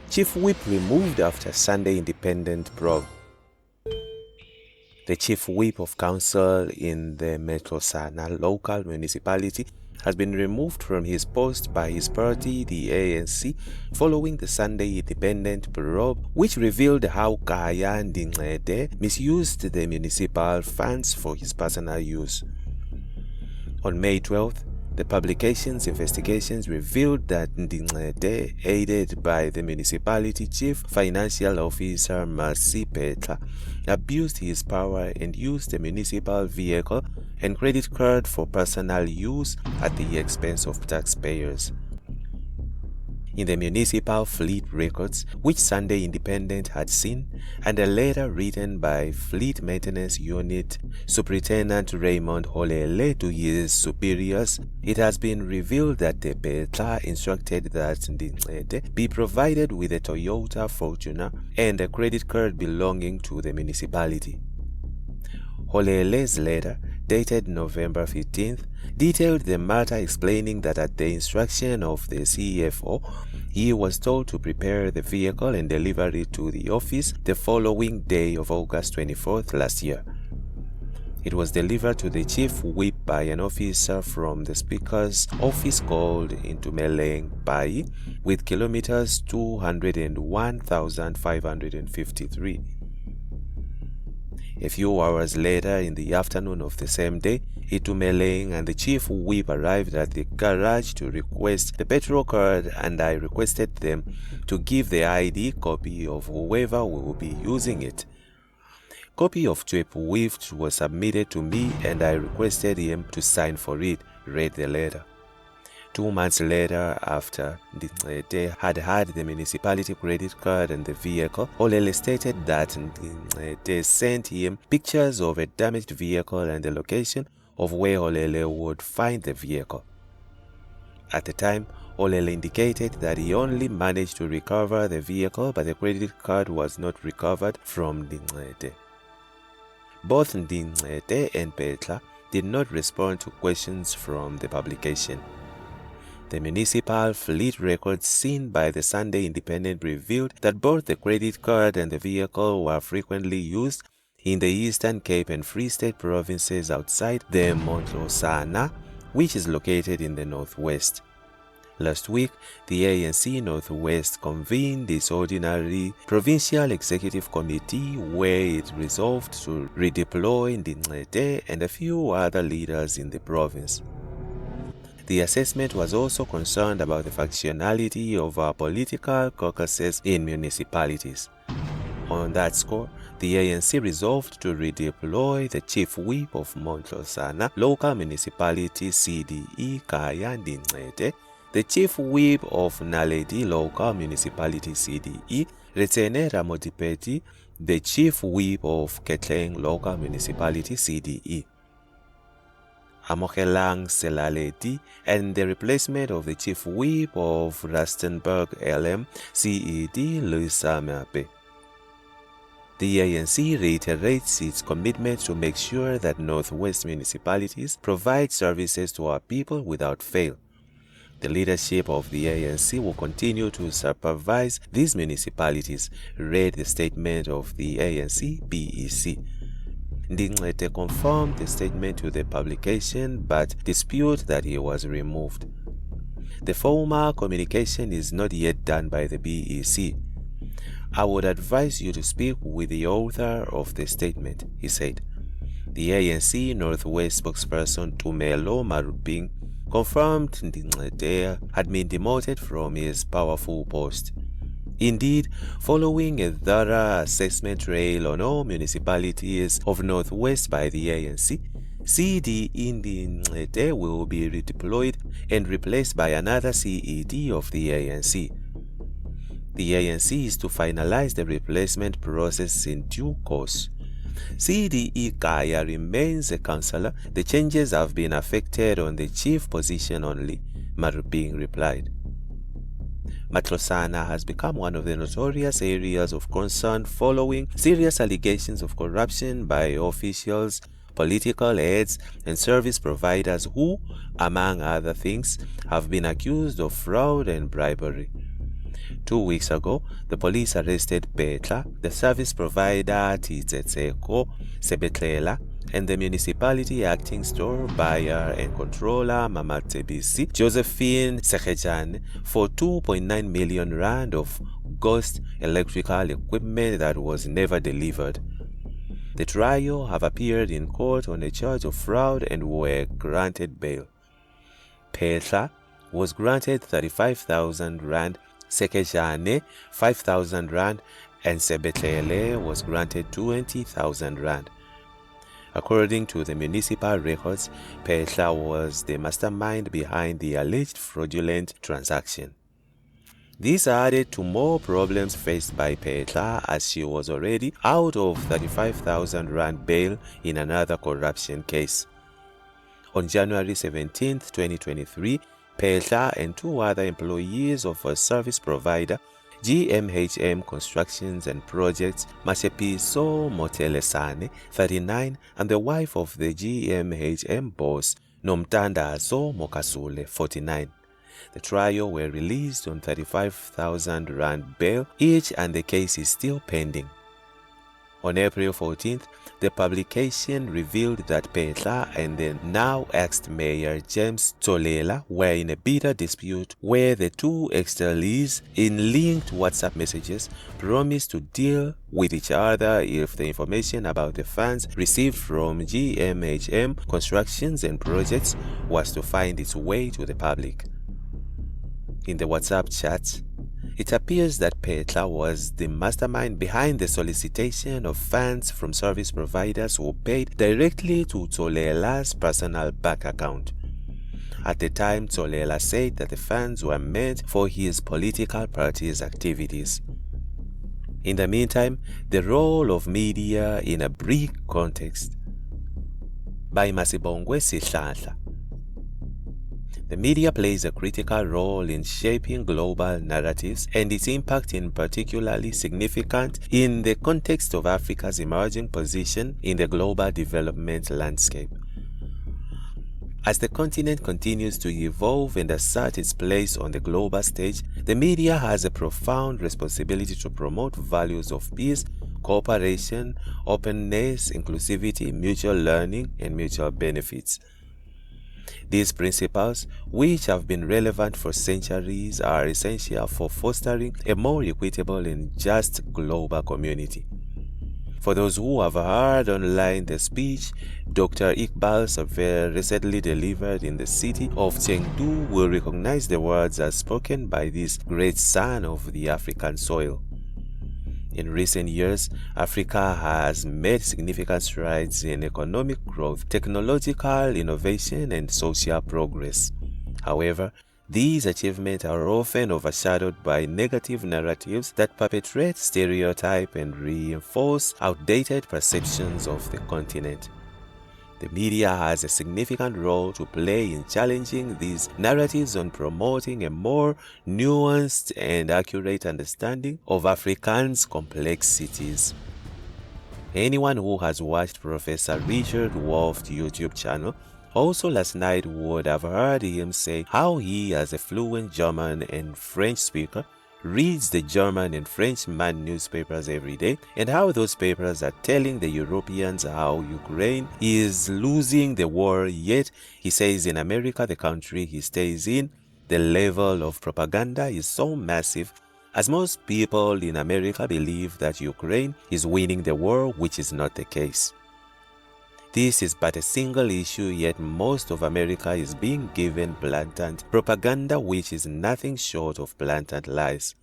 Chief Whip removed after Sunday independent probe. The Chief Whip of Council in the Matlosana local municipality has been removed from his post by his party, the ANC, following the Sunday independent probe, which revealed how Khaya Ndincede misused the municipal funds for his personal use. On May 12th, the publication's investigations revealed that Ndincede, aided by the municipality chief financial officer Phetla, abused his power and used a municipal vehicle and credit card for personal use at the expense of taxpayers. In the municipal fleet records, which Sunday Independent had seen, and a letter written by Fleet Maintenance Unit Superintendent Raymond Holele to his superiors, it has been revealed that the Phetla instructed that Ndincede be provided with a Toyota Fortuner and a credit card belonging to the municipality. Holele's letter, dated November 15th, detailed the matter, explaining that at the instruction of the CFO, he was told to prepare the vehicle and deliver it to the office the following day of August 24th last year. It was delivered to the Chief Whip by an officer from the Speaker's office called into Meleng Pai with kilometers 201,553. A few hours later, in the afternoon of the same day, Itumeleng and the Chief Whip arrived at the garage to request the petrol card, and I requested them to give the ID copy of whoever will be using it. Copy of Chief Whip was submitted to me and I requested him to sign for it, read the letter. 2 months later, after Ndincede had the municipality credit card and the vehicle, Holele stated that Ndincede sent him pictures of a damaged vehicle and the location of where Holele would find the vehicle. At the time, Holele indicated that he only managed to recover the vehicle, but the credit card was not recovered from Ndincede. Both Ndincede and Phetla did not respond to questions from the publication. The municipal fleet records seen by the Sunday Independent revealed that both the credit card and the vehicle were frequently used in the Eastern Cape and Free State provinces outside the Matlosana, which is located in the northwest. Last week, the ANC Northwest convened its ordinary Provincial Executive Committee where it resolved to redeploy Ndincede and a few other leaders in the province. The assessment was also concerned about the functionality of our political caucuses in municipalities. On that score, the ANC resolved to redeploy the Chief Whip of Matlosana local municipality CDE Khaya Ndincede, the Chief Whip of Naledi local municipality CDE Retsene Ramodipeti, the Chief Whip of Ketleng local municipality CDE Amogelang Selaleti, and the replacement of the Chief Whip of Rustenburg LM CED Luisa Mape. The ANC reiterates its commitment to make sure that Northwest municipalities provide services to our people without fail. The leadership of the ANC will continue to supervise these municipalities, read the statement of the ANC BEC. Ndincede confirmed the statement to the publication but disputed that he was removed. The formal communication is not yet done by the BEC. I would advise you to speak with the author of the statement, he said. The ANC Northwest spokesperson Tumelo Maruping confirmed Ndincede had been demoted from his powerful post. Indeed, following a thorough assessment trail on all municipalities of Northwest by the ANC, CED Ndincede will be redeployed and replaced by another CED of the ANC. The ANC is to finalize the replacement process in due course. CDE Khaya remains a councillor. The changes have been affected on the chief position only, Maruping replied. Matlosana has become one of the notorious areas of concern following serious allegations of corruption by officials, political aides, and service providers who, among other things, have been accused of fraud and bribery. 2 weeks ago, the police arrested Phetla, the service provider Titsetseko Sebetlela, and the municipality acting store buyer and controller Mama Tsebisi Josephine Sekejane for 2.9 million rand of ghost electrical equipment that was never delivered. The trio have appeared in court on a charge of fraud and were granted bail. Phetla was granted 35,000 rand, Sekejane 5,000 rand, and Sebetlela was granted 20,000 rand. According to the municipal records, Phetla was the mastermind behind the alleged fraudulent transaction. This added to more problems faced by Phetla as she was already out of 35,000 rand bail in another corruption case. On January 17, 2023, Phetla and 2 other employees of a service provider, GMHM Constructions and Projects, Mashepiso Motelesane, 39, and the wife of the GMHM boss, Nomtandazo Mokasule, 49. The trio were released on 35,000 rand bail each, and the case is still pending. On April 14th, the publication revealed that Phetla and the now ex-mayor James Tolela were in a bitter dispute where the two ex-leads, in linked WhatsApp messages, promised to deal with each other if the information about the funds received from GMHM Constructions and Projects was to find its way to the public. In the WhatsApp chats, it appears that Phetla was the mastermind behind the solicitation of funds from service providers who paid directly to Tolela's personal bank account. At the time, Tolela said that the funds were meant for his political party's activities. In the meantime, the role of media in a BRICS context. By Masibongwe Sihlanhla. The media plays a critical role in shaping global narratives, and its impact is particularly significant in the context of Africa's emerging position in the global development landscape. As the continent continues to evolve and assert its place on the global stage, the media has a profound responsibility to promote values of peace, cooperation, openness, inclusivity, mutual learning, and mutual benefits. These principles, which have been relevant for centuries, are essential for fostering a more equitable and just global community. For those who have heard online the speech Dr. Iqbal Saver recently delivered in the city of Chengdu will recognize the words as spoken by this great son of the African soil. In recent years, Africa has made significant strides in economic growth, technological innovation, and social progress. However, these achievements are often overshadowed by negative narratives that perpetrate, stereotype, and reinforce outdated perceptions of the continent. The media has a significant role to play in challenging these narratives and promoting a more nuanced and accurate understanding of Africa's complexities. Anyone who has watched Professor Richard Wolf's YouTube channel also last night would have heard him say how he, as a fluent German and French speaker, reads the German and French newspapers every day, and how those papers are telling the Europeans how Ukraine is losing the war, yet he says in America, the country he stays in, the level of propaganda is so massive, as most people in America believe that Ukraine is winning the war, which is not the case. This is but a single issue, yet most of America is being given blatant propaganda, which is nothing short of blatant lies.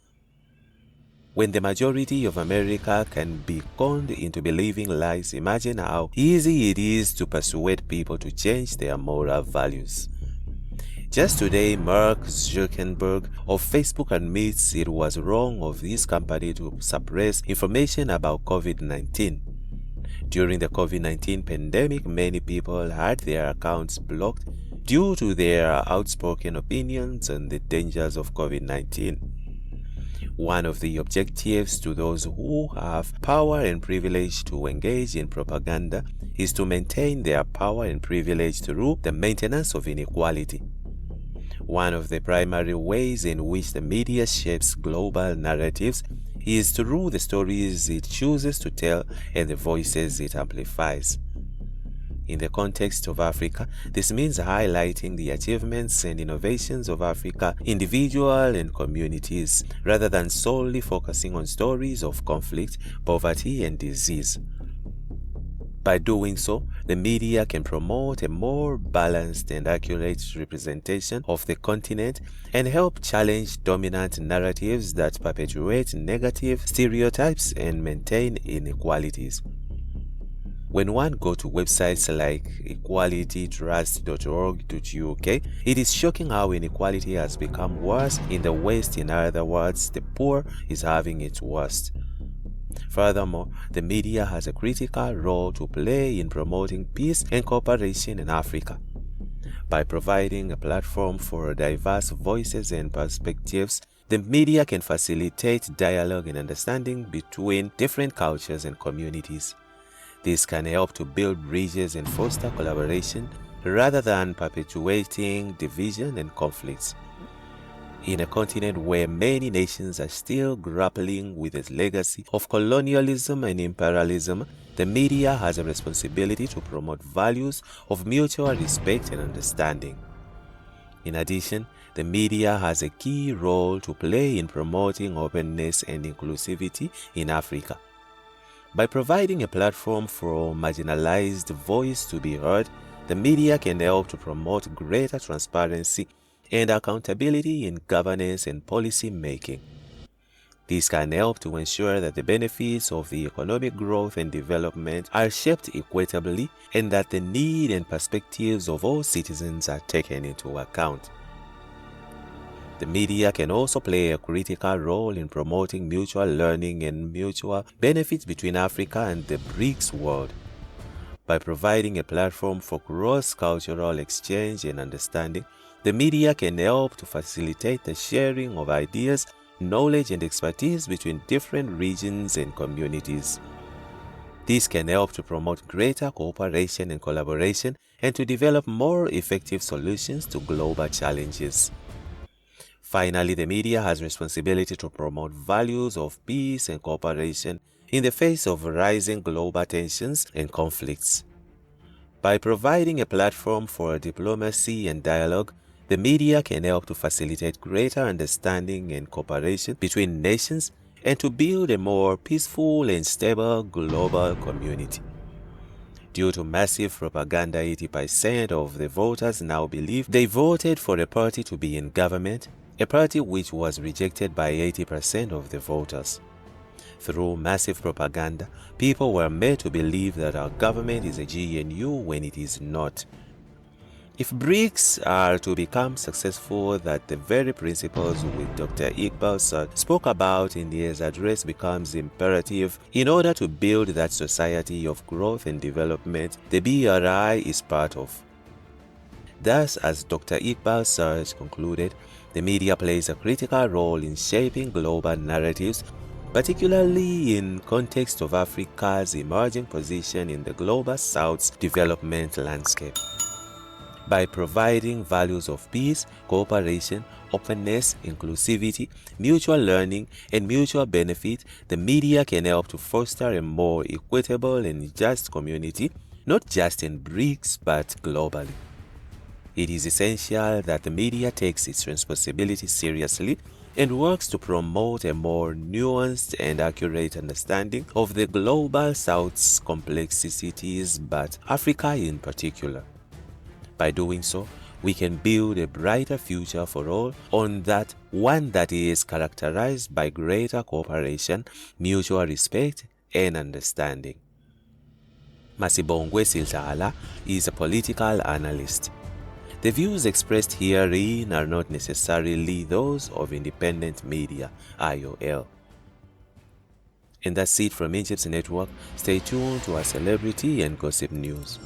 When the majority of America can be conned into believing lies, imagine how easy it is to persuade people to change their moral values. Just today, Mark Zuckerberg of Facebook admits it was wrong of this company to suppress information about COVID-19. During the COVID-19 pandemic, many people had their accounts blocked due to their outspoken opinions on the dangers of COVID-19. One of the objectives to those who have power and privilege to engage in propaganda is to maintain their power and privilege through the maintenance of inequality. One of the primary ways in which the media shapes global narratives is through the stories it chooses to tell and the voices it amplifies. In the context of Africa, this means highlighting the achievements and innovations of Africa, individuals and communities, rather than solely focusing on stories of conflict, poverty, and disease. By doing so, the media can promote a more balanced and accurate representation of the continent and help challenge dominant narratives that perpetuate negative stereotypes and maintain inequalities. When one goes to websites like equalitytrust.org.uk, it is shocking how inequality has become worse in the West. In other words, the poor is having it worst. Furthermore, the media has a critical role to play in promoting peace and cooperation in Africa. By providing a platform for diverse voices and perspectives, the media can facilitate dialogue and understanding between different cultures and communities. This can help to build bridges and foster collaboration rather than perpetuating division and conflicts. In a continent where many nations are still grappling with its legacy of colonialism and imperialism, the media has a responsibility to promote values of mutual respect and understanding. In addition, the media has a key role to play in promoting openness and inclusivity in Africa. By providing a platform for marginalized voice to be heard, the media can help to promote greater transparency and accountability in governance and policy making. This can help to ensure that the benefits of the economic growth and development are shaped equitably and that the need and perspectives of all citizens are taken into account. The media can also play a critical role in promoting mutual learning and mutual benefits between Africa and the BRICS world. By providing a platform for cross-cultural exchange and understanding, the media can help to facilitate the sharing of ideas, knowledge, and expertise between different regions and communities. This can help to promote greater cooperation and collaboration and to develop more effective solutions to global challenges. Finally, the media has responsibility to promote values of peace and cooperation in the face of rising global tensions and conflicts. By providing a platform for diplomacy and dialogue, the media can help to facilitate greater understanding and cooperation between nations and to build a more peaceful and stable global community. Due to massive propaganda, 80% of the voters now believe they voted for a party to be in government, a party which was rejected by 80% of the voters. Through massive propaganda, people were made to believe that our government is a GNU when it is not. If BRICS are to become successful, that the very principles which Dr. Iqbal Sir spoke about in his address becomes imperative in order to build that society of growth and development the BRI is part of. Thus, as Dr. Iqbal Sir concluded, the media plays a critical role in shaping global narratives, particularly in context of Africa's emerging position in the global South's development landscape. By providing values of peace, cooperation, openness, inclusivity, mutual learning, and mutual benefit, the media can help to foster a more equitable and just community, not just in BRICS but globally. It is essential that the media takes its responsibility seriously and works to promote a more nuanced and accurate understanding of the global South's complexities, but Africa in particular. By doing so, we can build a brighter future for all, one that is characterized by greater cooperation, mutual respect, and understanding. Masibongwe Siltala is a political analyst. The views expressed herein are not necessarily those of independent media, IOL. And that's it from Egypt's Network. Stay tuned to our celebrity and gossip news.